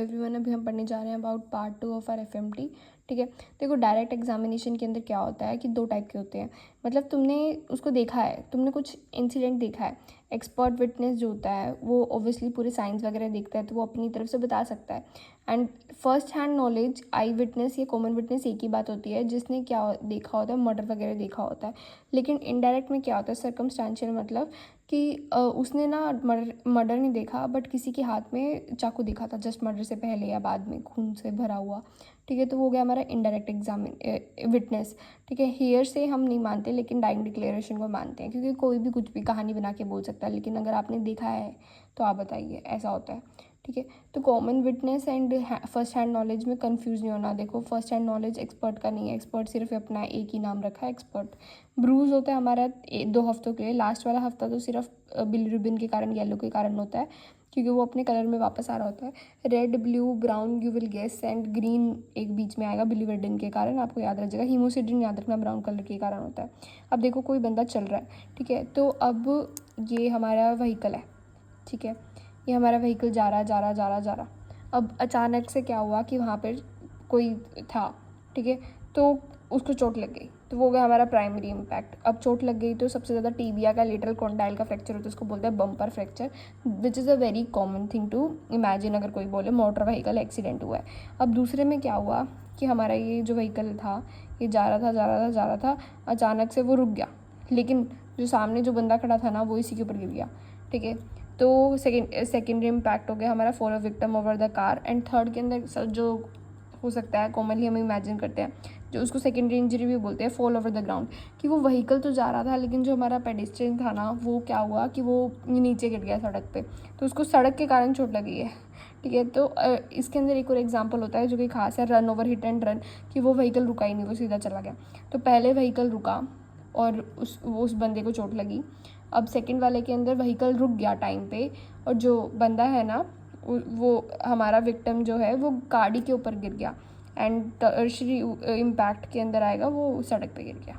Everyone, अभी हम पढ़ने जा रहे हैं about part 2 of R FMT. ठीक है, देखो डायरेक्ट एग्जामिनेशन के अंदर क्या होता है कि दो टाइप के होते हैं। मतलब तुमने उसको देखा है, तुमने कुछ इंसिडेंट देखा है। एक्सपर्ट विटनेस जो होता है वो ऑब्वियसली पूरे साइंस वगैरह देखता है, तो वो अपनी तरफ से बता सकता है। And first hand knowledge, I witness या कॉमन विटनेस एक ही बात होती है, जिसने क्या देखा होता है, मर्डर वगैरह देखा होता है। लेकिन इनडायरेक्ट में क्या होता है, सर्कमस्टांशियल, मतलब कि उसने ना मर्डर नहीं देखा, बट किसी के हाथ में चाकू दिखा था जस्ट मर्डर से पहले या बाद में, खून से भरा हुआ। ठीक है, तो वो हो गया हमारा इनडायरेक्ट विटनेस। ठीक है, हेयर से हम नहीं मानते, लेकिन डाइंग डिक्लेरेशन को मानते हैं, क्योंकि कोई भी कुछ भी कहानी बना के बोल सकता है, लेकिन अगर आपने देखा है तो आप बताइए, ऐसा होता है। ठीक है, तो common witness and first hand knowledge में कंफ्यूज नहीं होना। देखो, फर्स्ट हैंड नॉलेज एक्सपर्ट का नहीं है, एक्सपर्ट सिर्फ अपना एक ही नाम रखा है, एक्सपर्ट। ब्रूज होता है हमारा 2 हफ्तों के लिए, लास्ट वाला हफ्ता तो सिर्फ बिलीरुबिन के कारण, येलो के कारण होता है, क्योंकि वो अपने कलर में वापस आ रहा होता है। Red, blue, brown you will guess, and green एक बीच में आएगा बिलीवर्डिन के कारण, आपको याद रखेगा। हीमोसिडिन याद रखना, ब्राउन कलर के कारण होता है। अब देखो, कोई बंदा चल रहा है, ठीक है, तो अब ये हमारा व्हीकल है। ठीक है, ये हमारा व्हीकल जा रहा जा रहा जा रहा जा रहा। अब अचानक से क्या हुआ कि वहाँ पर कोई था, ठीक है, तो उसको चोट लग गई, तो वो हो गया हमारा प्राइमरी इम्पैक्ट। अब चोट लग गई तो सबसे ज़्यादा टीबिया का, लेटरल कॉन्डाइल का फ्रैक्चर होता है, उसको बोलते हैं bumper fracture, which is a very common thing to imagine अगर कोई बोले मोटर व्हीकल एक्सीडेंट हुआ है। अब दूसरे में क्या हुआ कि हमारा ये जो व्हीकल था, ये जा रहा था जा रहा था जा रहा था, अचानक से वो रुक गया, लेकिन जो सामने जो बंदा खड़ा था ना, वो इसी के ऊपर गिर गया। ठीक है, तो सेकेंडरी इम्पैक्ट हो गया हमारा, fall of victim over the car. And third के अंदर जो हो सकता है, कॉमनली हम इमेजिन करते हैं, जो उसको सेकेंडरी इंजरी भी बोलते हैं, फॉल ओवर द ग्राउंड, कि वो व्हीकल तो जा रहा था, लेकिन जो हमारा पेडेस्ट्रियन था ना, वो क्या हुआ कि वो नीचे गिर गया सड़क पे, तो उसको सड़क के कारण चोट लगी है। ठीक है, तो इसके अंदर एक और एग्जांपल होता है जो कि खास है, run over hit and run, कि वो व्हीकल रुका ही नहीं, वो सीधा चला गया। तो पहले व्हीकल रुका और उस बंदे को चोट लगी। अब सेकंड वाले के अंदर व्हीकल रुक गया टाइम पे, और जो बंदा है ना, वो हमारा विक्टिम जो है, वो गाड़ी के ऊपर गिर गया, एंड टर्शरी इम्पैक्ट के अंदर आएगा, वो सड़क पे गिर गया।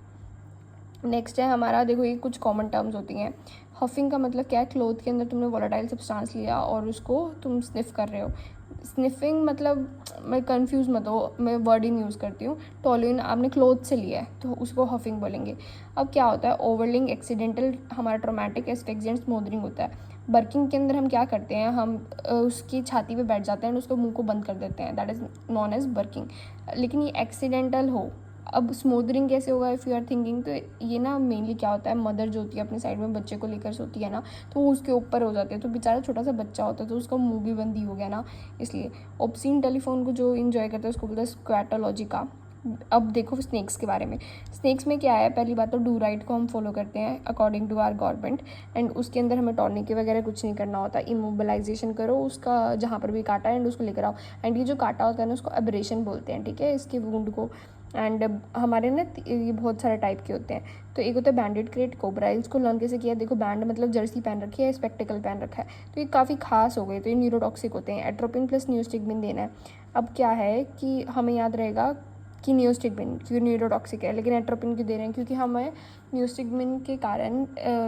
नेक्स्ट है हमारा, देखो ये कुछ कॉमन टर्म्स होती हैं। हफिंग का मतलब क्या है, क्लोथ के अंदर तुमने वोलेटाइल सब्सटेंस लिया और उसको तुम स्निफ कर रहे हो। स्निफिंग मतलब, मैं कंफ्यूज मत हो, मैं वर्ड ही यूज़ करती हूँ। टॉलिन आपने क्लोथ से लिया है, तो उसको हफिंग बोलेंगे। अब क्या होता है, ओवरलिंग एक्सीडेंटल हमारा ट्रोमेटिक एस्फिक्सिएंट स्मोदरिंग होता है। बर्किंग के अंदर हम क्या करते हैं, हम उसकी छाती पे बैठ जाते हैं और उसको मुंह को बंद कर देते हैं, that is non age burking. लेकिन ये एक्सीडेंटल हो। अब स्मोदरिंग कैसे होगा, इफ़ यू आर थिंकिंग, तो ये ना मेनली क्या होता है, मदर जो होती है अपने साइड में बच्चे को लेकर सोती है ना, तो वो उसके ऊपर हो जाती है, तो बेचारा छोटा सा बच्चा होता है, तो उसका मुंह भी बंद ही हो गया ना, इसलिए। ऑब्सीन टेलीफोन को जो इन्जॉय करते हैं उसको बोलते हैं स्क्वैटोलॉजी का। अब देखो स्नेक्स के बारे में। स्नेक्स में क्या है, पहली बात तो डू राइट को हम फॉलो करते हैं according to our government, and उसके अंदर हमें टॉर्निके वगैरह कुछ नहीं करना होता, इमोबिलाइजेशन करो उसका जहाँ पर भी काटा है, एंड उसको लेकर आओ। एंड ये जो काटा होता है ना, उसको एब्रेशन बोलते हैं, ठीक है, इसके वुंड को। एंड हमारे ना ये बहुत सारे टाइप के होते हैं। तो एक होता है बैंडेड क्रेट कोबरा, इसको लर्न कैसे किया, देखो बैंड मतलब जर्सी पहन रखी है, स्पेक्टिकल पहन रखा है, तो ये काफ़ी खास हो गए, तो ये न्यूरोटॉक्सिक होते हैं। एट्रोपिन प्लस नियोस्टिग्मिन देना है। अब क्या है कि हमें याद रहेगा कि नियोस्टिग्मिन क्योंकि न्यूरोटॉक्सिक है, लेकिन एट्रोपिन क्यों दे रहे हैं, क्योंकि हमें नियोस्टिग्मिन के कारण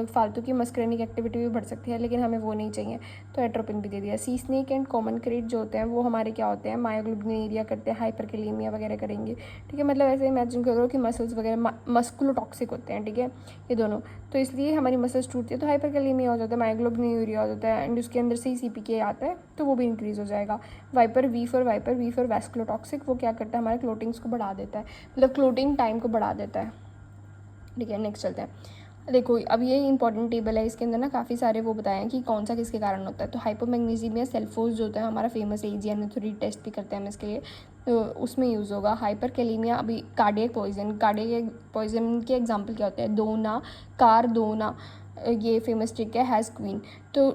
फालतू की मस्कुरेनिक एक्टिविटी भी बढ़ सकती है, लेकिन हमें वो नहीं चाहिए, तो एट्रोपिन भी दे दिया। सी स्नेक एंड कॉमन क्रेट जो होते हैं, वो हमारे क्या होते हैं, मायोग्लोबिनुरिया करते हैं, हाइपरकैलेमिया वगैरह करेंगे। ठीक है, मतलब ऐसे इमेजिन करो कि मसल्स वगैरह मस्कुलोटॉक्सिक होते हैं, ठीक है, ये दोनों, तो इसलिए हमारी मसल्स टूटती है, तो हाइपरकैलेमिया हो जाता है, मायोग्लोबिनुरिया हो जाता है, एंड उसके अंदर से ही CPK आता है, तो वो भी इंक्रीज़ हो जाएगा। वाइपर, वी फॉर वैस्कुलोटॉक्सिक, वो क्या करता है, हमारे क्लोटिंग्स को बढ़ा देता है, मतलब क्लोटिंग टाइम को बढ़ा देता है। ठीक है, नेक्स्ट चलते हैं। देखो अब ये इंपॉर्टेंट टेबल है, इसके अंदर ना काफ़ी सारे वो बताएं कि कौन सा किसके कारण होता है। तो हाइपोमैग्नीशियमिया सेल्फोज जो होता है हमारा फेमस AGN टेस्ट भी करते हैं हम इसके लिए, तो उसमें यूज़ होगा। हाइपरकैलेमिया, अभी कार्डियक पॉइजन के एग्जाम्पल क्या होते हैं, डोना, कार, ये फेमस ट्रिक है, हैज़ क्वीन। तो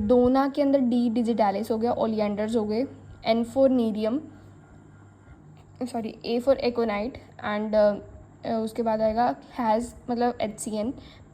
डोना के अंदर D डिजिटालिस हो गया, ओलियंडर्स हो गए, N for nerium, sorry A for aconite, and उसके बाद आएगा हैज़ मतलब HCN,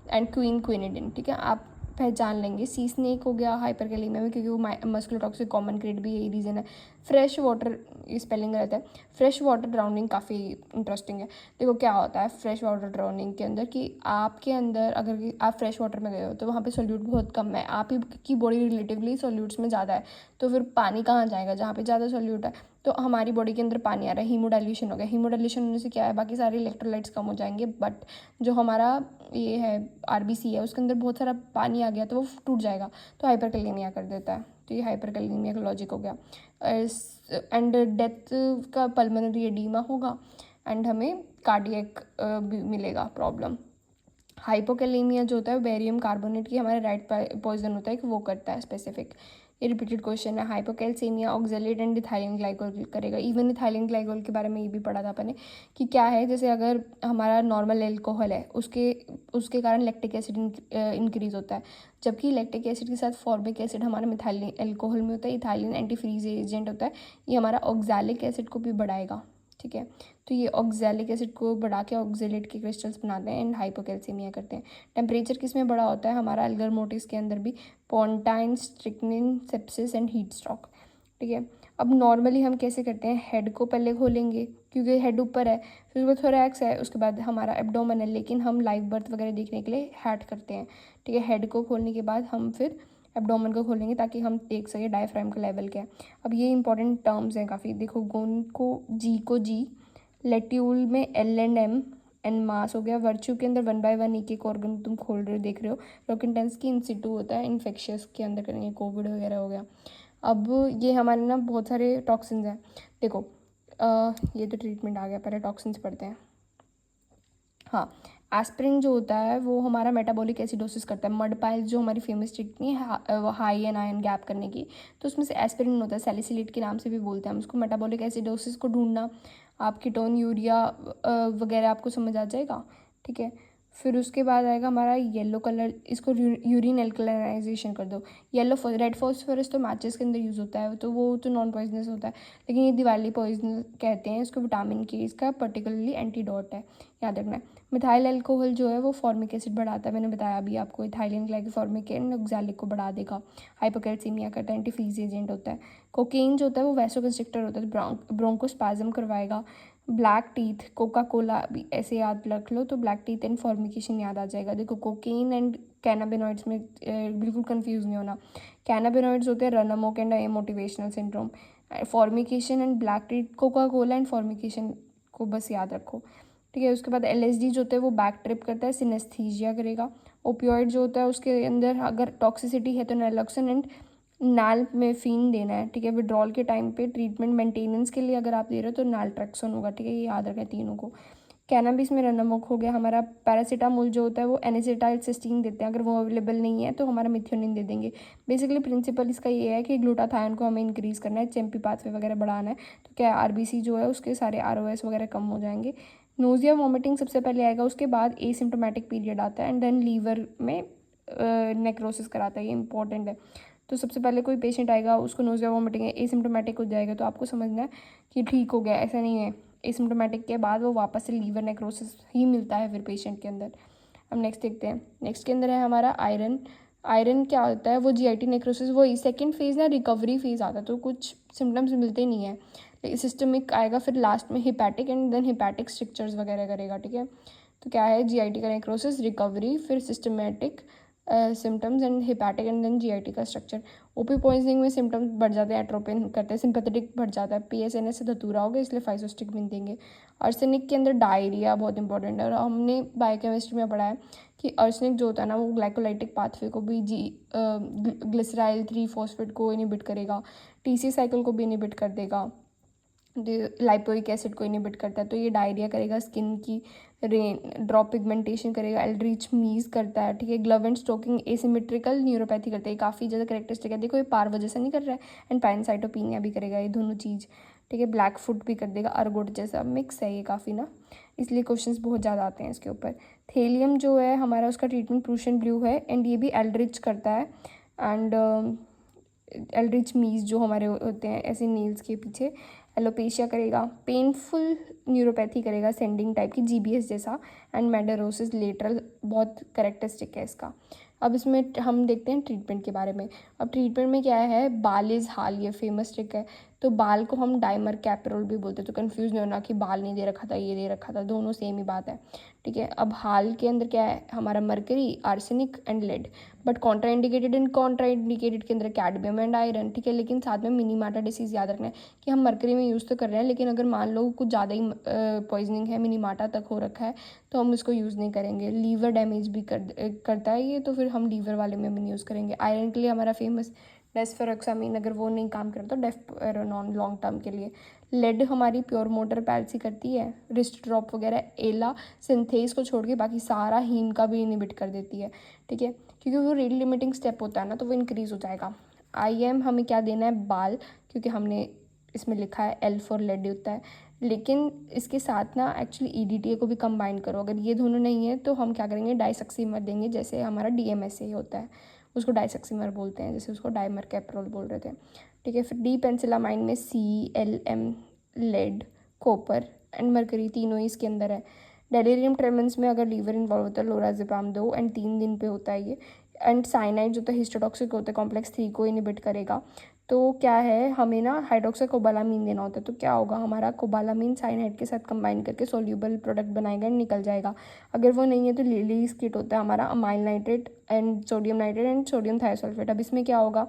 एंड क्विनिडिन। ठीक है, आप पहचान लेंगे। सी स्नेक हो गया हाइपरकैलेमिया में, क्योंकि वो मस्कुलोटॉक्सिक कॉमन क्रेट भी यही रीज़न है। फ्रेश वाटर ये स्पेलिंग रहता है। फ्रेश वाटर ड्राउनिंग काफ़ी इंटरेस्टिंग है। देखो क्या होता है फ्रेश वाटर ड्राउनिंग के अंदर कि आपके अंदर अगर आप फ्रेश वाटर में गए हो तो वहाँ पे सोल्यूट बहुत कम है, आप ही की बॉडी रिलेटिवली सोल्यूट्स में ज़्यादा है, तो फिर पानी कहाँ जाएगा जहाँ पे ज़्यादा सोल्यूट है। तो हमारी बॉडी के अंदर पानी आ रहा है, हीमोडाइल्यूशन हो गया। हीमोडाइल्यूशन होने से क्या है, बाकी सारे इलेक्ट्रोलाइट्स कम हो जाएंगे, बट जो हमारा ये है आरबीसी है उसके अंदर बहुत सारा पानी आ गया तो वो टूट जाएगा, तो हाइपरकैलेमिया कर देता है। तो ये हाइपरकैलेमिया का लॉजिक हो गया। एंड डेथ का पल्मोनरी एडीमा होगा एंड हमें कार्डियक भी मिलेगा प्रॉब्लम। हाइपोकैलेमिया जो होता है बेरियम कार्बोनेट की हमारे राइट पॉइजन होता है कि वो करता है स्पेसिफिक। ये रिपीटेड क्वेश्चन है। Hypocalcaemia oxalate and ethylene glycol करेगा। इवन इथाइलिन ग्लाइकोल के बारे में ये भी पढ़ा था अपने कि क्या है, जैसे अगर हमारा नॉर्मल एल्कोहल है उसके कारण लैक्टिक एसिड इंक्रीज होता है, जबकि लैक्टिक एसिड के साथ फॉर्मिक एसिड हमारा मिथाइलिन एल्कोहल में होता है। इथाइलिन एंटीफ्रीज एजेंट होता है, ये हमारा ऑक्जेलिक एसिड को भी बढ़ाएगा। ठीक है, तो ये ऑक्जेलिक एसिड को बढ़ा के ऑक्जेलेट के क्रिस्टल्स बनाते हैं एंड हाइपोकैल्सीमिया करते हैं। टेम्परेचर किस में बड़ा होता है, हमारा अल्गर मोटिस के अंदर भी, pontine, strychnine, sepsis and heat stroke. ठीक है, अब नॉर्मली हम कैसे करते हैं, हेड को पहले खोलेंगे क्योंकि हेड ऊपर है, फिर वो थोरैक्स है, उसके बाद हमारा एब्डोमेन है, लेकिन हम लाइव बर्थ वगैरह देखने के लिए हैट करते हैं। ठीक है, हेड को खोलने के बाद हम फिर एब्डोमेन को खोलेंगे ताकि हम देख सकें डायफ्राम का लेवल क्या है। अब ये इंपॉर्टेंट टर्म्स हैं काफ़ी, देखो गोन को जी, लेट्यूल में L and M and mass हो गया। वर्च्यू के अंदर 1/1 एक एक ऑर्गन तुम खोल रहे हो देख रहे हो। रोकिंटेंस की इंसिटू होता है, इन्फेक्शियस के अंदर करेंगे, कोविड वगैरह हो गया। अब ये हमारे ना बहुत सारे टॉक्सिन्स हैं। देखो ये तो ट्रीटमेंट आ गया, पहले टॉक्सिन्स पढ़ते हैं। हाँ, एस्पिरिन जो होता है वो हमारा मेटाबॉलिक एसिडोसिस करता है। मड पाइल्स जो हमारी फेमस ट्रिक नहीं है वो हाई एंड आयन गैप करने की, तो उसमें से एस्पिरिन होता है, सैलिसिलेट के नाम से भी बोलते हैं हम उसको। मेटाबॉलिक एसिडोसिस को ढूंढना, आप कीटोन यूरिया वगैरह आपको समझ आ जाएगा। ठीक है, फिर उसके बाद आएगा हमारा येलो कलर, इसको यूरिन एल्कलाइजेशन कर दो। रेड फॉस्फोरस तो मैचेस के अंदर यूज़ होता है, तो वो तो नॉन पॉइजनस होता है, लेकिन ये दिवाली पॉइजन कहते हैं इसको। विटामिन के इसका पर्टिकुलरली एंटीडोट है, याद रखना है। मिथाइल अल्कोहल जो है वो फॉर्मिक एसिड बढ़ाता है, मैंने बताया अभी आपको। इथाइलिन ग्लाइकोफॉर्मिक एंड ऑक्सैलिक को बढ़ा देगा। हाइपोकैल्सीमिया करता है, एंटीफ्रीज एजेंट होता है। कोकेन जो होता है वो वैसोकंस्ट्रिक्टर होता है, ब्रोंकोस्पाज्म करवाएगा। ब्लैक टीथ, कोका कोला भी ऐसे याद रख लो, तो ब्लैक टीथ एंड फॉर्मिकेशन याद आ जाएगा। देखो कोकेन एंड कैनाबिनॉइड्स में बिल्कुल कंफ्यूज नहीं होना। कैनाबिनॉइड्स होते हैं run amok and motivational syndrome. Formication and black teeth, coca cola and formication को बस याद रखो। ठीक है, उसके बाद एलएसडी जो होता है वो बैक ट्रिप करता है, सिनेस्थीजिया करेगा। ओपियोइड जो होता है उसके अंदर अगर टॉक्सिसिटी है तो नैलोक्सिन एंड नालमेफिन देना है। ठीक है, विड्रॉल के टाइम पे ट्रीटमेंट मेंटेनेंस के लिए अगर आप दे रहे हो तो नालट्रेक्सन होगा। ठीक है, ये याद रखें तीनों को। कैनाबिस में रनअमोक हो गया हमारा। पैरासीटामोल जो होता है वो एनेसिटाइल सिस्टीन देते हैं, अगर वो अवेलेबल नहीं है तो हमारा मिथ्योनिन दे देंगे। बेसिकली प्रिंसिपल इसका ये है कि ग्लूटाथायन को हमें इंक्रीज़ करना है, चेम्पी पाथवे वगैरह बढ़ाना है, तो क्या आरबीसी जो है उसके सारे आरओएस वगैरह कम हो जाएंगे। नोजिया वॉमिटिंग सबसे पहले आएगा, उसके बाद एसिम्टोमेटिक पीरियड आता है एंड देन लीवर में नेक्रोसिस कराता है, ये इंपॉर्टेंट है। तो सबसे पहले कोई पेशेंट आएगा उसको नोजिया वॉमिटिंग है, एसिम्टोमेटिक हो जाएगा तो आपको समझना है कि ठीक हो गया, ऐसा नहीं है। एसिम्टोमेटिक के बाद वो वापस से लीवर नेक्रोसिस ही मिलता है फिर पेशेंट के अंदर। अब नेक्स्ट देखते हैं। नेक्स्ट के अंदर है हमारा आयरन। आयरन क्या होता है, वो जीआईटी नेक्रोसिस, वो सेकेंड फेज़ ना रिकवरी फेज़ आता है, तो कुछ सिम्टम्स मिलते नहीं है। सिस्टमिक आएगा, फिर लास्ट में hepatic and then hepatic structures वगैरह करेगा। ठीक है, तो क्या है जीआईटी का नेक्रोसिस, रिकवरी, फिर systematic symptoms and hepatic and then GIT का स्ट्रक्चर। ओपी पॉइजनिंग में सिम्टम्स बढ़ जाते हैं, एट्रोपिन करते हैं, सिंपैथेटिक बढ़ जाता है, पीएसएनएस से धतूरा हो गया इसलिए फाइसोस्टिक भी देंगे। आर्सेनिक के अंदर डायरिया बहुत इंपॉर्टेंट है, और हमने बायोकेमिस्ट्री में पढ़ा है कि आर्सेनिक जो होता है ना वो ग्लाइकोलाइटिक पाथवे को भी ग्लिसराइल 3 फॉस्फेट को इनिबिट करेगा, टीसी साइकिल को भी इनिबिट कर देगा, लाइपोइक एसिड को इनिबिट करता है, तो ये डायरिया करेगा, स्किन की ड्रॉप पिगमेंटेशन करेगा, एल्ड्रिच मीज करता है। ठीक है, glove and stocking asymmetrical neuropathy करता है, काफ़ी ज़्यादा करेक्टरिस्टिक है। देखो ये पार वजह से नहीं कर रहा है, एंड पैनसाइटोपिनिया भी करेगा, ये दोनों चीज़। ठीक है, ब्लैक फुट भी कर देगा, अर्गोट जैसा मिक्स है ये काफ़ी ना, इसलिए क्वेश्चंस बहुत ज़्यादा आते हैं इसके ऊपर। थेलियम जो है हमारा उसका ट्रीटमेंट प्रूशियन ब्लू है, एंड ये भी एल्ड्रिच करता है, एंड एल्ड्रिच मीज जो हमारे होते हैं ऐसे नील्स के पीछे। एलोपेशिया करेगा, पेनफुल न्यूरोपैथी करेगा, सेंडिंग टाइप की जीबीएस जैसा, एंड मेडरोसिस लेटरल बहुत करेक्टरिस्टिक है इसका। अब इसमें हम देखते हैं ट्रीटमेंट के बारे में। अब ट्रीटमेंट में क्या है, बालिज हाल, ये फेमस ट्रिक है। तो बाल को हम डाइमर कैपरोल भी बोलते हैं, तो कंफ्यूज नहीं होना कि बाल नहीं दे रखा था ये दे रखा था, दोनों सेम ही बात है, ठीक है। अब हाल के अंदर क्या है हमारा, mercury, arsenic and lead, but contraindicated के अंदर कैडमियम एंड आयरन, ठीक है। लेकिन साथ में मिनीमाटा डिसीज़ याद रखना है कि हम मरकरी में यूज़ तो कर रहे हैं, लेकिन अगर मान लो कुछ ज़्यादा ही पॉइजनिंग है, मिनीमाटा तक हो रखा है, तो हम इसको यूज़ नहीं करेंगे। लीवर डैमेज भी करता है ये, तो फिर हम लीवर वाले में भी नहीं यूज़ करेंगे। आयरन के लिए हमारा फेमस डेस्फेरोक्सामिन, अगर वो नहीं काम करता तो डेफपेरोनॉन लॉन्ग टर्म के लिए। लेड हमारी प्योर मोटर पैल्सी करती है, रिस्ट ड्रॉप वगैरह, एला सिंथेस को छोड़ के बाकी सारा हीम का भी इनिबिट कर देती है, ठीक है, क्योंकि वो रेट लिमिटिंग स्टेप होता है ना, तो वो इंक्रीज़ हो जाएगा। IM हमें क्या देना है, बाल, क्योंकि हमने इसमें लिखा है L फॉर लेड होता है, लेकिन इसके साथ ना एक्चुअली EDTA को भी कंबाइन करो। अगर ये दोनों नहीं है तो हम क्या करेंगे, डाइसक्सीमर देंगे, जैसे हमारा DMSA होता है उसको डाइसक्सीमर बोलते हैं, जैसे उसको डाइमर कैप्रोल बोल रहे थे, ठीक है। फिर डी पेंसिलामाइन में CLM, lead, copper and mercury तीनों ही इसके अंदर है। डेलीरियम ट्रेमेंस में अगर लीवर इन्वॉल्व होता है, लोराजिपाम 2 एंड 3 दिन पे होता है ये। एंड साइनाइड जो होता है हिस्टोटॉक्सिक होता है, कॉम्प्लेक्स 3 को इनिबिट करेगा। तो क्या है, हमें ना हाइड्रोक्सीकोबालामीन देना होता है, तो क्या होगा हमारा, कोबालामीन साइनाइड के साथ कंबाइन करके सोल्यूबल प्रोडक्ट बनाएगा एंड निकल जाएगा। अगर वो नहीं है तो लिलीज किट होता है हमारा, amyl nitrate and sodium thiosulphate. अब इसमें क्या होगा,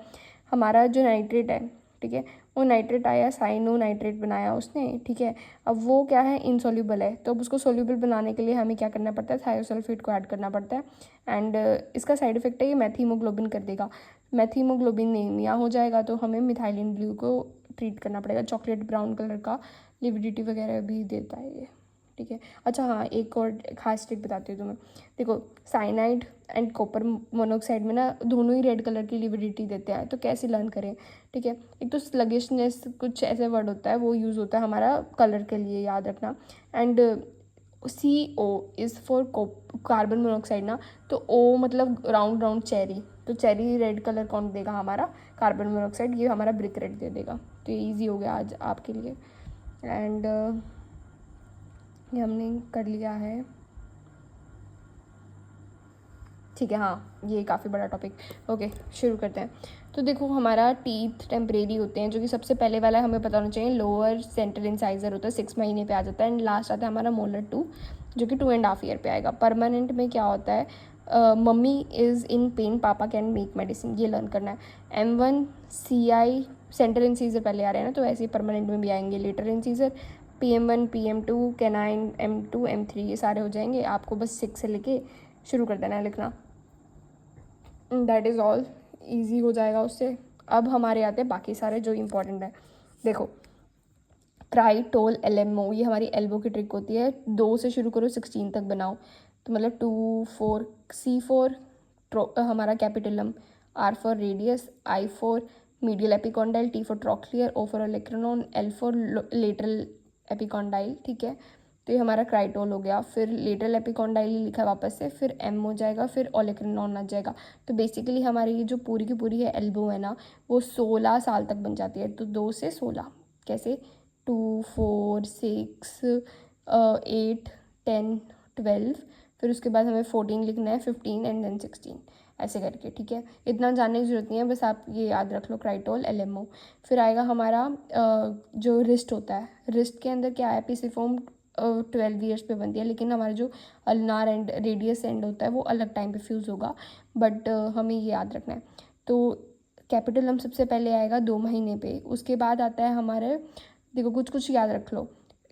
हमारा जो नाइट्रेट है, ठीक है, वो नाइट्रेट आया, साइनो नाइट्रेट बनाया उसने, ठीक है। अब वो क्या है, इनसोल्यूबल है, तो अब उसको सोल्यूबल बनाने के लिए हमें क्या करना पड़ता है, थायोसल्फेट को ऐड करना पड़ता है। एंड इसका साइड इफेक्ट है ये मैथीमोग्लोबिन कर देगा, मैथीमोग्लोबिनेमिया हो जाएगा, तो हमें मिथाइलिन ब्लू को ट्रीट करना पड़ेगा। चॉकलेट ब्राउन कलर का लिविडिटी वगैरह भी देता है ये, ठीक है। अच्छा हाँ, एक और खास ट्रिक बताती हूँ तुम्हें। देखो, साइनाइड एंड कॉपर मोनोक्साइड में ना दोनों ही रेड कलर की लिविडिटी देते हैं, तो कैसे लर्न करें, ठीक है। एक तो स्लगिशनेस कुछ ऐसे वर्ड होता है, वो यूज़ होता है हमारा कलर के लिए, याद रखना। And CO is for carbon monoxide ना, तो O मतलब राउंड राउंड चेरी, तो चेरी रेड कलर कौन देगा हमारा, कार्बन मोनोक्साइड, ये हमारा ब्रिक रेड दे देगा। तो ये ईजी हो गया आज आपके लिए। एंड ये हमने कर लिया है, ठीक है। हाँ, ये काफ़ी बड़ा टॉपिक, ओके शुरू करते हैं। तो देखो, हमारा टीथ टेम्परेरी होते हैं, जो कि सबसे पहले वाला हमें पता होना चाहिए, लोअर सेंटर इंसाइजर होता है, 6 महीने पे आ जाता है, एंड लास्ट आता है हमारा मोलर 2, जो कि 2.5 ईयर पे आएगा। परमानेंट में क्या होता है, मम्मी इज़ इन पेन, पापा कैन मेक मेडिसिन, ये लर्न करना है। M1 CI सेंटर इंसीजर पहले आ रहे हैं ना, तो ऐसे ही परमानेंट में भी आएंगे letter incisor. PM1 PM2 canine M2 M3 ये सारे हो जाएंगे। आपको बस 6 से लेके शुरू कर देना है लिखना, दैट इज़ ऑल, ईजी हो जाएगा उससे। अब हमारे आते हैं बाकी सारे जो इंपॉर्टेंट है। देखो, क्राइटोल LMO, ये हमारी एल्बो की ट्रिक होती है, 2 से शुरू करो 16 तक बनाओ, तो मतलब 2 4 C4 हमारा कैपिटलम, R for radius, I for medial epicondyle, T for trochlear, O for olecranon, L for lateral epicondyle, ठीक है। तो ये हमारा क्राइटोल हो गया। फिर लेटरल एपिकॉन्डाइल लिखा है वापस से, फिर M हो जाएगा, फिर ओलेक्रानोन आ जाएगा। तो बेसिकली हमारी ये जो पूरी की पूरी है एल्बो है ना, वो 16 साल तक बन जाती है। तो 2 से 16 कैसे, 2 4 6 8 10 12, फिर उसके बाद हमें 14 लिखना है, 15 एंड देन 16, ऐसे करके, ठीक है। इतना जानने की जरूरत नहीं है, बस आप ये याद रख लो, क्राइटोल LMO। फिर आएगा हमारा जो रिस्ट होता है, रिस्ट के अंदर क्या है, पिसिफॉर्म 12 ईयर्स पे बनती है, लेकिन हमारा जो अल्नार एंड रेडियस एंड होता है वो अलग टाइम पे फ्यूज़ होगा, बट हमें ये याद रखना है। तो कैपिटलम सबसे पहले आएगा 2 महीने पे, उसके बाद आता है हमारे, देखो कुछ कुछ याद रख लो,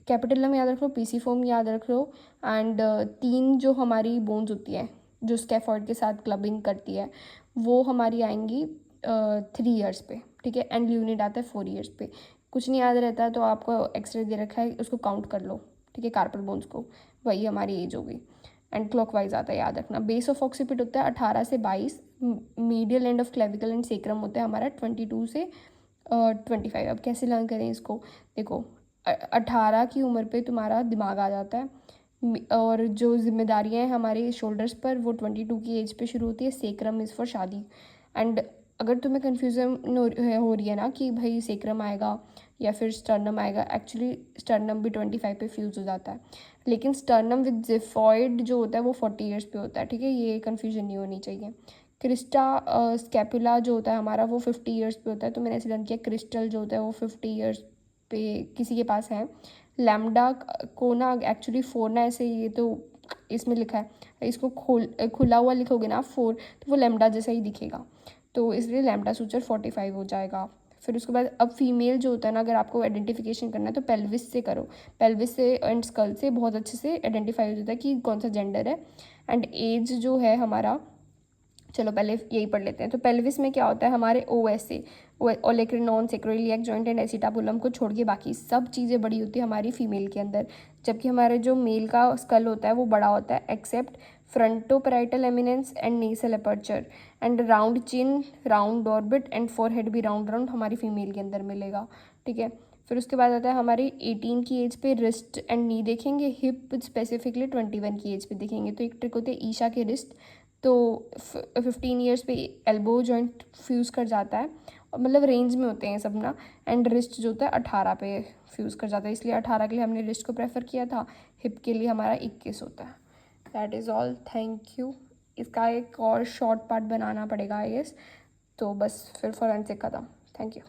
कैपिटलम याद रख लो, पिसिफॉर्म याद रख लो, एंड 3 जो हमारी बोन्स होती है जो स्कैफोल्ड के साथ क्लबिंग करती है, वो हमारी आएंगी 3 ईयर्स पे, ठीक है। एंड ल्यूनिड आता है 4 ईयर्स पे। कुछ नहीं याद रहता है तो आपको एक्सरे दे रखा है, उसको काउंट कर लो, ठीक है, कार्पल बोन्स को, वही हमारी एज होगी। एंड क्लॉकवाइज आता है, याद रखना। बेस ऑफ ऑक्सीपिट होता है 18 से 22, medial end of clavicle and sacrum होता है हमारा 22 से 25। अब कैसे लर्न करें इसको, देखो 18 की उम्र पे तुम्हारा दिमाग आ जाता है, और जो जिम्मेदारियां हैं हमारे शोल्डर्स पर वो 22 की एज पे शुरू होती है। सेक्रम इज़ फॉर शादी। एंड अगर तुम्हें कन्फ्यूज़न हो रही है ना कि भाई सेक्रम आएगा या फिर स्टर्नम आएगा, एक्चुअली स्टर्नम भी 25 पे फ्यूज़ हो जाता है, लेकिन स्टर्नम विद जिफॉइड जो होता है वो 40 ईयर्स पे होता है, ठीक है। ये कन्फ्यूजन नहीं होनी चाहिए, क्रिस्टा स्कैपुला जो होता है हमारा वो 50 ईयर्स पे होता है, तो मैंने ऐसे डन किया। क्रिस्टल जो होता है वो 50 ईयर्स पे किसी के पास है। लैम्डा कोना एक्चुअली 4 ना, ऐसे ये तो इसमें लिखा है, इसको खुला हुआ लिखोगे ना 4, तो वो लैम्डा जैसा ही दिखेगा, तो इसलिए लैम्डा सूचर 45 हो जाएगा। फिर उसके बाद अब फीमेल जो होता है ना, अगर आपको आइडेंटिफिकेशन करना है तो पेल्विस से करो। पेल्विस से एंड स्कल से बहुत अच्छे से आइडेंटिफाई हो जाता है कि कौन सा जेंडर है। एंड एज जो है हमारा, चलो पहले यही पढ़ लेते हैं। तो पेल्विस में क्या होता है, हमारे OSA ओलेक्रिनॉन, सेक्रोइलिएक जॉइंट एंड एसिटाबुलम को छोड़ के बाकी सब चीज़ें बड़ी होती है हमारी फीमेल के अंदर, जबकि हमारे जो मेल का स्कल होता है वो बड़ा होता है, except frontoparietal eminence and nasal aperture and round chin, round orbit and forehead भी राउंड राउंड हमारी फीमेल के अंदर मिलेगा, ठीक है। फिर उसके बाद आता है हमारी 18 की एज पे रिस्ट एंड नी देखेंगे, हिप स्पेसिफिकली 21 की एज पे देखेंगे। तो एक ट्रिक होती है ईशा के रिस्ट, तो 15 ईयर्स पे एल्बो जॉइंट फ्यूज़ कर जाता है, और मतलब रेंज में होते हैं सब ना। एंड रिस्ट जो होता है 18 पे फ्यूज़ कर जाता है, इसलिए 18 के लिए हमने रिस्ट को प्रेफर किया था। हिप के लिए हमारा 21 होता है। That is all, thank you. इसका एक और शॉर्ट पार्ट बनाना पड़ेगा आई गेस, तो बस फिर फोरेंसिक खत्म। Thank you.